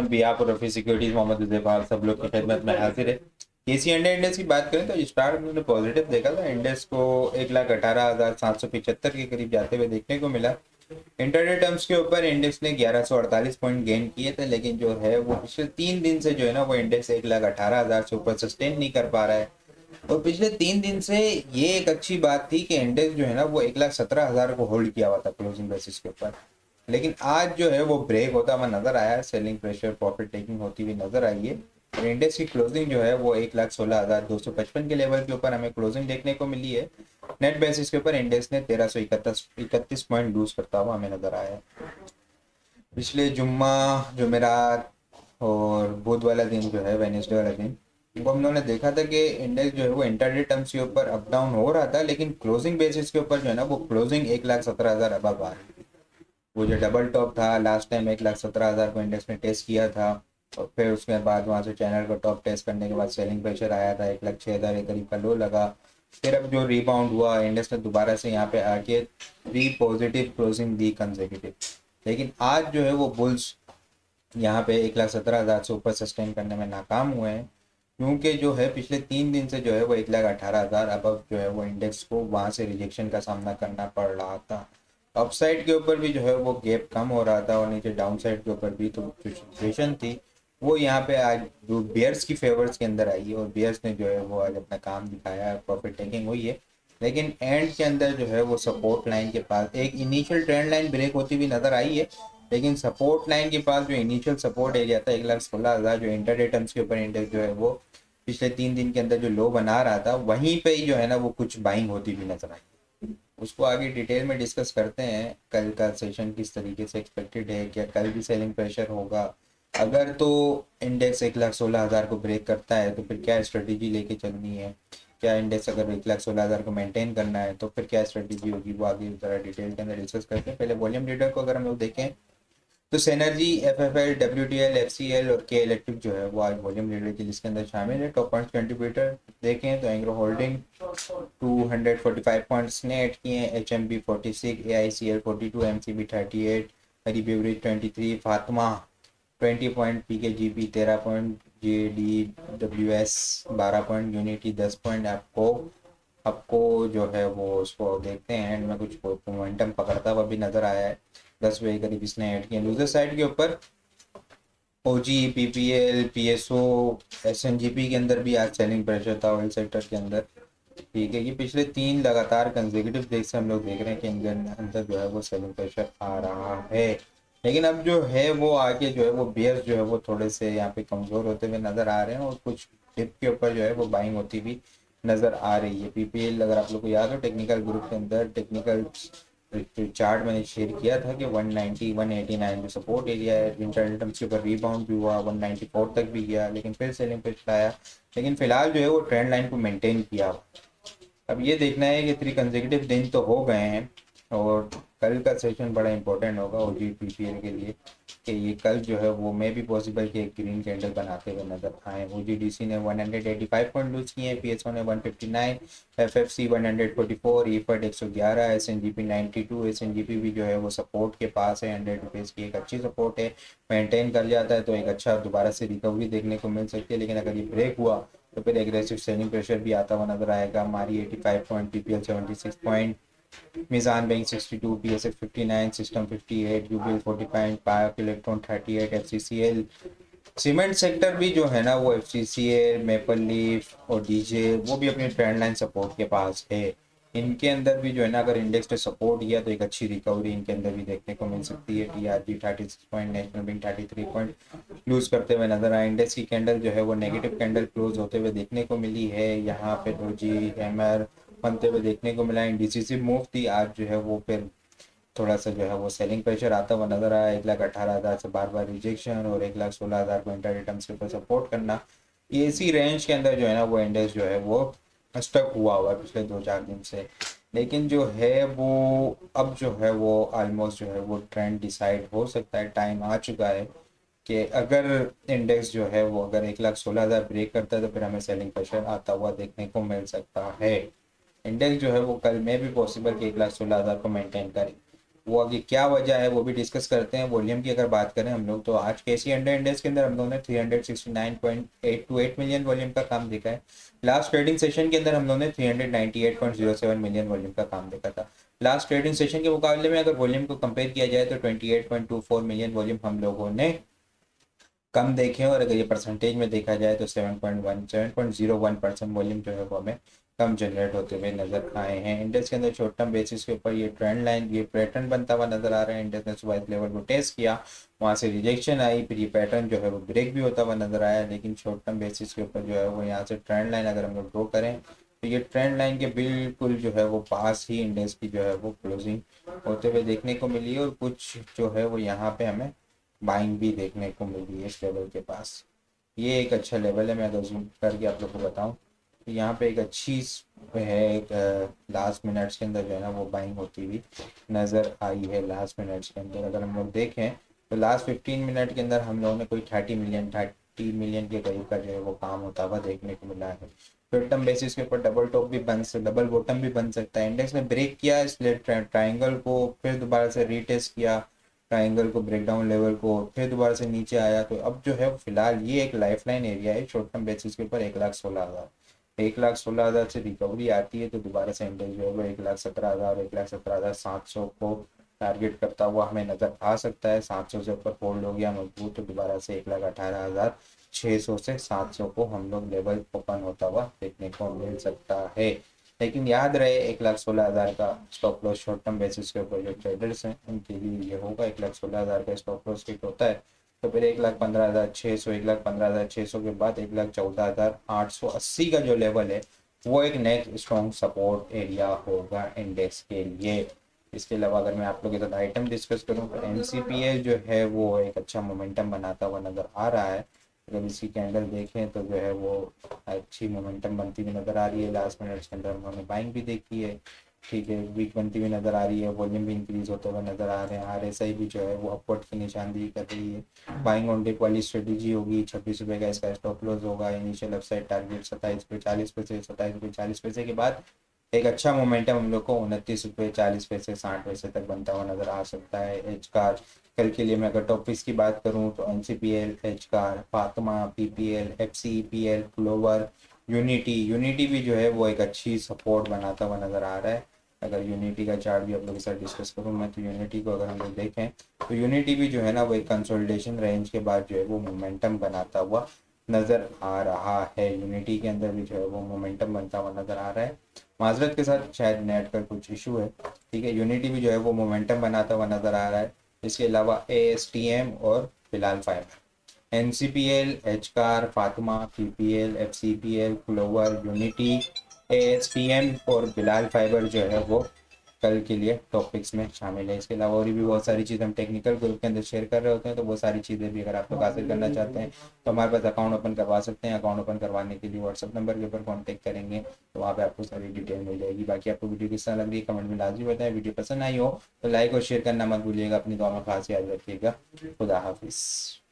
Behalf of Rafi securities Mohammad Iqbal सब लोग की खिदमत में हाजिर है। केसी इंडेक्स की बात करें तो स्टार्ट में पॉजिटिव देखा था, इंडेक्स को 1,18,775 के करीब जाते हुए देखने को मिला। इंटरडे टर्म्स के ऊपर इंडेक्स ने 1148 पॉइंट गेन किए थे, लेकिन जो है वो पिछले 3 दिन से जो है ना वो इंडेक्स 1,18,000 से ऊपर सस्टेन नहीं कर पा रहा है। और पिछले 3 दिन से ये एक अच्छी बात थी कि इंडेक्स जो है ना वो 1,17,000 को होल्ड किया हुआ था क्लोजिंग बेसिस के ऊपर, लेकिन आज जो है वो ब्रेक होता हुआ नजर आया, सेलिंग प्रेशर प्रॉफिट टेकिंग होती हुई नजर आई है। और इंडेक्स की क्लोजिंग जो है वो 1,16,255 के लेवल के ऊपर हमें क्लोजिंग देखने को मिली है। नेट बेसिस के ऊपर इंडेक्स ने 1331 पॉइंट लूज करता हुआ हमें नजर आया है। पिछले जुम्मा, जुमेरात और बुध वाला दिन जो है, वेनेसडे वाला दिन, वो हम लोगों ने देखा था कि इंडेक्स जो है वो इंटरडे टर्म्स के ऊपर अप डाउन हो रहा था, लेकिन क्लोजिंग बेसिस के ऊपर जो है ना वो क्लोजिंग 1,17,000 अबव आ रही थी। वो जो डबल टॉप था लास्ट टाइम 1,17,000 को इंडेक्स ने टेस्ट किया था, और फिर उसके बाद वहाँ से चैनल को टॉप टेस्ट करने के बाद सेलिंग प्रेशर आया था, 1,06,000 के करीब का लो लगा। फिर अब जो रिबाउंड हुआ, इंडेक्स ने दोबारा से यहाँ पे आके 3 पॉजिटिव क्लोजिंग दी कंसेक्यूटिव। लेकिन आज जो है वो बुल्स यहाँ पे 1,17,000 से ऊपर सस्टेन करने में नाकाम हुए हैं, क्योंकि जो है पिछले 3 दिन से जो है वो 1,18,000 अब जो है वो इंडेक्स को वहाँ से रिजेक्शन का सामना करना पड़ रहा था। अपसाइड के ऊपर भी जो है वो गैप कम हो रहा था और नीचे डाउन साइड के ऊपर भी, तो जो सिचुएशन थी वो यहाँ पे आज जो बियर्स की फेवर्स के अंदर आई है, और बियर्स ने जो है वो आज अपना काम दिखाया है, प्रॉफिट टेकिंग हुई है। लेकिन एंड के अंदर जो है वो सपोर्ट लाइन के पास एक इनिशियल ट्रेंड लाइन ब्रेक होती हुई नजर आई है, लेकिन सपोर्ट लाइन के पास जो इनिशियल सपोर्ट एरिया था 1,16,000, जो इंटरडे टर्म्स के ऊपर इंडेक्स जो है वो पिछले 3 दिन के अंदर जो लो बना रहा था, वहीं पे ही जो है ना वो कुछ बाइंग होती हुई नजर आई। उसको आगे डिटेल में डिस्कस करते हैं। कल का सेशन किस तरीके से एक्सपेक्टेड है, क्या कल भी सेलिंग प्रेशर होगा? अगर तो इंडेक्स 1,16,000 को ब्रेक करता है तो फिर क्या स्ट्रेटेजी लेके चलनी है? क्या इंडेक्स अगर 1,16,000 को मेंटेन करना है तो फिर क्या स्ट्रेटेजी होगी, वो आगे ज़रा डिटेल के अंदर डिस्कस करते हैं। पहले वॉल्यूम लीडर को अगर हम लोग देखें तो सेनर्जी, एफएफएल, डब्ल्यूटीएल, एफसीएल और के इलेक्ट्रिक जो है वो आज वॉल्यूम लीडर की लिस्ट के अंदर शामिल है। टॉप पॉइंट कंट्रीब्यूटर देखें तो एंग्रो होल्डिंग 245 पॉइंट्स ने ऐड किए हैं, H M B 46, A I C L 42, M C B 38, हरी beverage 23, Fatima 20 point, P K G P 13 point, J D W S 12 point, unity 10 point. आपको आपको जो है वो उसको देखते हैं एंड में कुछ मोमेंटम पकड़ता हुआ भी नजर आया है। 10 बजे करीब इसने ऐड किया। लूजर साइड के ऊपर ओजी, पीपीएल, पीएसओ, एसएनजीपी के अंदर भी आज सेलिंग प्रेशर था ऑयल सेक्टर के अंदर। ठीक है, ये पिछले 3 लगातार कंसेक्यूटिव डेज से हम लोग देख रहे हैं कि इनके अंदर जो है वो सेलिंग प्रेशर आ रहा है। लेकिन अब जो है वो आगे जो है वो बियर्स जो है वो थोड़े से यहाँ पे कमजोर होते हुए नजर आ रहे हैं, और कुछ डिप के ऊपर जो है वो बाइंग होती हुई नजर आ रही है। पीपीएल अगर आप लोग को याद हो टेक्निकल ग्रुप के अंदर, टेक्निकल चार्ट मैंने शेयर किया था कि 190 189 जो सपोर्ट एरिया है, इंटरनेट टर्म्स के ऊपर रीबाउंड भी हुआ, 194 तक भी गया, लेकिन फिर सेलिंग पे चलाया। लेकिन फिलहाल जो है वो ट्रेंड लाइन को मेंटेन किया। अब ये देखना है कि 3 कंसेक्यूटिव दिन तो हो गए हैं, और कल का सेशन बड़ा इंपॉर्टेंट होगा ओजी पीपीएल के लिए, कि ये कल जो है वो मे भी पॉसिबल कि एक ग्रीन कैंडल बनाते हुए नजर आए। ओजीडीसी ने 185 पॉइंट लूज किए, पीएसओ ने 159, एफएफसी 144, ईफर्ट 111, एसएनजीपी 92। एसएनजीपी भी जो है वो सपोर्ट के पास है, 100 रुपीज़ की एक अच्छी सपोर्ट है। मेंटेन कर जाता है तो एक अच्छा दोबारा से रिकवरी देखने को मिल सकती है, लेकिन अगर ये ब्रेक हुआ तो फिर एग्रेसिव सेलिंग प्रेशर भी आता हुआ नजर आएगा। हमारी 85 point, PPL 76 point, Meezan bank 62, PSF 59, systems 58, UBL 45, Pak electron 38, एफसीसीएल। Cement sector भी जो है ना वो एफसीसीएल, मेपल लीफ और डीजे वो भी अपनी ट्रेंड लाइन सपोर्ट के पास है। इनके अंदर भी जो है ना अगर इंडेक्स पे सपोर्ट किया तो एक अच्छी रिकवरी इनके अंदर भी देखने को मिल सकती है। TRG 36 point, national bank 33 point lose करते हुए नजर आए। इंडेक्स की कैंडल जो है वो नेगेटिव कैंडल क्लोज होते हुए देखने को मिली है। यहाँ पे डोजी हैमर बनते हुए देखने को मिला। इंडिसिसिव मूव थी आज जो है वो फिर थोड़ा सा जो है वो सेलिंग प्रेशर आता हुआ नजर आया। 1,18,000 से बार बार रिजेक्शन और 1,16,000 को इंटर रिटर्न्स के ऊपर सपोर्ट करना, ये इसी रेंज के अंदर जो है ना वो इंडेक्स जो है वो स्टक हुआ है पिछले 2-4 दिन से। लेकिन जो है वो अब जो है वो ऑलमोस्ट जो है वो ट्रेंड डिसाइड हो सकता है, टाइम आ चुका है कि अगर इंडेक्स जो है वो अगर 1,16,000 ब्रेक करता है तो फिर हमें सेलिंग प्रेशर आता हुआ देखने को मिल सकता है। इंडेक्स जो है वो कल में भी पॉसिबल कि 1,16,000 को मेंटेन करे। वो आगे क्या वजह है वो भी डिस्कस करते हैं। वॉल्यूम की अगर बात करें हम लोग, तो आज के एशिया अंडर इंडेक्स के अंदर हम लोगों ने 369.828 मिलियन वॉल्यूम का काम देखा है। लास्ट ट्रेडिंग सेशन के अंदर हम लोगों ने 398.07 मिलियन वॉल्यूम का काम देखा था। लास्ट ट्रेडिंग सेशन के मुकाबले में अगर वॉल्यूम को कंपेयर किया जाए तो 28.24 मिलियन वॉल्यूम हम लोगों ने कम देखे हैं, और अगर ये परसेंटेज में देखा जाए तो 7.01% वॉल्यूम जो है वो हमें कम जनरेट होते हुए नजर आए हैं। इंडेक्स के अंदर शॉर्ट टर्म बेसिस के ऊपर ये ट्रेंड लाइन, ये पैटर्न बनता हुआ नजर आ रहा है। इंडेक्स ने सुबह इस लेवल को टेस्ट किया, वहाँ से रिजेक्शन आई, फिर ये पैटर्न जो है वो ब्रेक भी होता हुआ नजर आया। लेकिन शॉर्ट टर्म बेसिस के ऊपर जो है वो यहाँ से ट्रेंड लाइन अगर हम लोग ड्रॉ करें तो ये ट्रेंड लाइन के बिल्कुल जो है वो पास ही इंडेक्स की जो है वो क्लोजिंग होते हुए देखने को मिली है, और कुछ जो है वो यहाँ पे हमें बाइंग भी देखने को मिली है इस लेवल के पास। ये एक अच्छा लेवल है। मैं अगर जूम करके आप लोग को बताऊं तो यहाँ पे एक अच्छी है, एक लास्ट मिनट्स के अंदर जो है ना वो बाइंग होती हुई नज़र आई है। लास्ट मिनट्स के अंदर अगर हम लोग देखें तो लास्ट 15 मिनट के अंदर हम लोगों ने कोई 30 मिलियन के करीब का जो है वो काम होता हुआ देखने को मिला है। शॉर्ट टर्म बेसिस के ऊपर डबल टॉप भी बन सकता, डबल बॉटम भी बन सकता है। इंडेक्स ने ब्रेक किया इसलिए ट्राइंगल को, फिर दोबारा से रीटेस्ट किया ट्राइंगल को, ब्रेकडाउन लेवल को, फिर दोबारा से नीचे आया। तो अब जो है फिलहाल ये एक लाइफलाइन एरिया है शॉर्ट टर्म बेसिस के ऊपर 1,16,000। 1,16,000 से रिकवरी आती है तो दोबारा से इंडेक्स जो है वो 1,17,000, 1,17,700 को टारगेट करता हुआ हमें नजर आ सकता है। 700 से ऊपर होल्ड हो गया मजबूत तो दोबारा से 1,18,600 से 700 को हम लोग लेवल ओपन होता हुआ देखने को मिल सकता है। लेकिन याद रहे 1,16,000 का stop loss short term basis के ऊपर जो ट्रेडर्स हैं उनके लिए ये होगा। 1,16,000 का स्टॉप लॉस हिट होता है तो फिर 1,15,600, 1,15,600 के बाद 1,14,880 का जो लेवल है वो एक नेक्स्ट स्ट्रॉन्ग सपोर्ट एरिया होगा इंडेक्स के लिए। इसके अलावा अगर मैं आप लोगों के साथ आइटम डिस्कस करूं तो एनसीपीए जो है वो एक अच्छा मोमेंटम बनाता हुआ नज़र आ रहा है। अगर इसकी कैंडल देखें तो जो है वो अच्छी मोमेंटम बनती हुई नज़र आ रही है। लास्ट मिनट्स के अंदर उन्होंने बाइंग भी देखी है, ठीक है, वीक बनती हुई नज़र आ रही है, वॉल्यूम भी इंक्रीज होते हुए नज़र आ रहे हैं। आरएसआई भी जो है वो अपवर्ड की निशानदेही कर रही है। बाइंग ऑन डिप वाली स्ट्रेटेजी होगी। 26 रुपये का इसका स्टॉप लॉस होगा। इनिशियल अपसाइड टारगेट 27 रुपये 40 पैसे, 27 रुपये 40 पैसे के बाद एक अच्छा मोमेंटम हम लोग को 29 रुपये 40 पैसे 60 पैसे तक बनता हुआ नजर आ सकता है। एच कार कल के लिए मैं अगर टॉप पिक्स की बात करूं तो NCPL, H car, Fatima, PPL, FCEPL, clover, unity भी जो है वो एक अच्छी सपोर्ट बनाता हुआ नजर आ रहा है। अगर यूनिटी का चार्ट भी आप लोगों के साथ डिस्कस करूं मैं तो यूनिटी को अगर हम लोग देखें तो यूनिटी भी जो है ना वो एक कंसोलिडेशन रेंज के बाद जो है वो मोमेंटम बनाता हुआ नजर आ रहा है। यूनिटी के अंदर भी जो है वो मोमेंटम बनता हुआ नजर आ रहा है। माजरत के साथ शायद नेट का कुछ इशू है, ठीक है। यूनिटी भी जो है वो मोमेंटम बनाता हुआ नजर आ रहा है। इसके अलावा एएसटीएम और Bilal fibre, NCPL, H car, Fatima, PPL, FCPL, clover, unity, ASTM और बिलाल फाइबर जो है वो कल के लिए टॉपिक्स में शामिल है। इसके अलावा और भी बहुत सारी चीज़ हम टेक्निकल ग्रुप के अंदर शेयर कर रहे होते हैं, तो वो सारी चीज़ें भी अगर आप लोग हासिल करना चाहते हैं तो हमारे पास अकाउंट ओपन करवा सकते हैं। अकाउंट ओपन करवाने के लिए व्हाट्सअप नंबर के ऊपर कॉन्टैक्ट करेंगे तो वहाँ पे आपको सारी डिटेल मिल जाएगी। बाकी आपको वीडियो किस तरह लग रही है कमेंट में लाजमी बताएं। वीडियो पसंद आई हो तो लाइक और शेयर करना मत भूलिएगा। अपनी दुआ में खास याद रखिएगा। खुदा हाफिज़।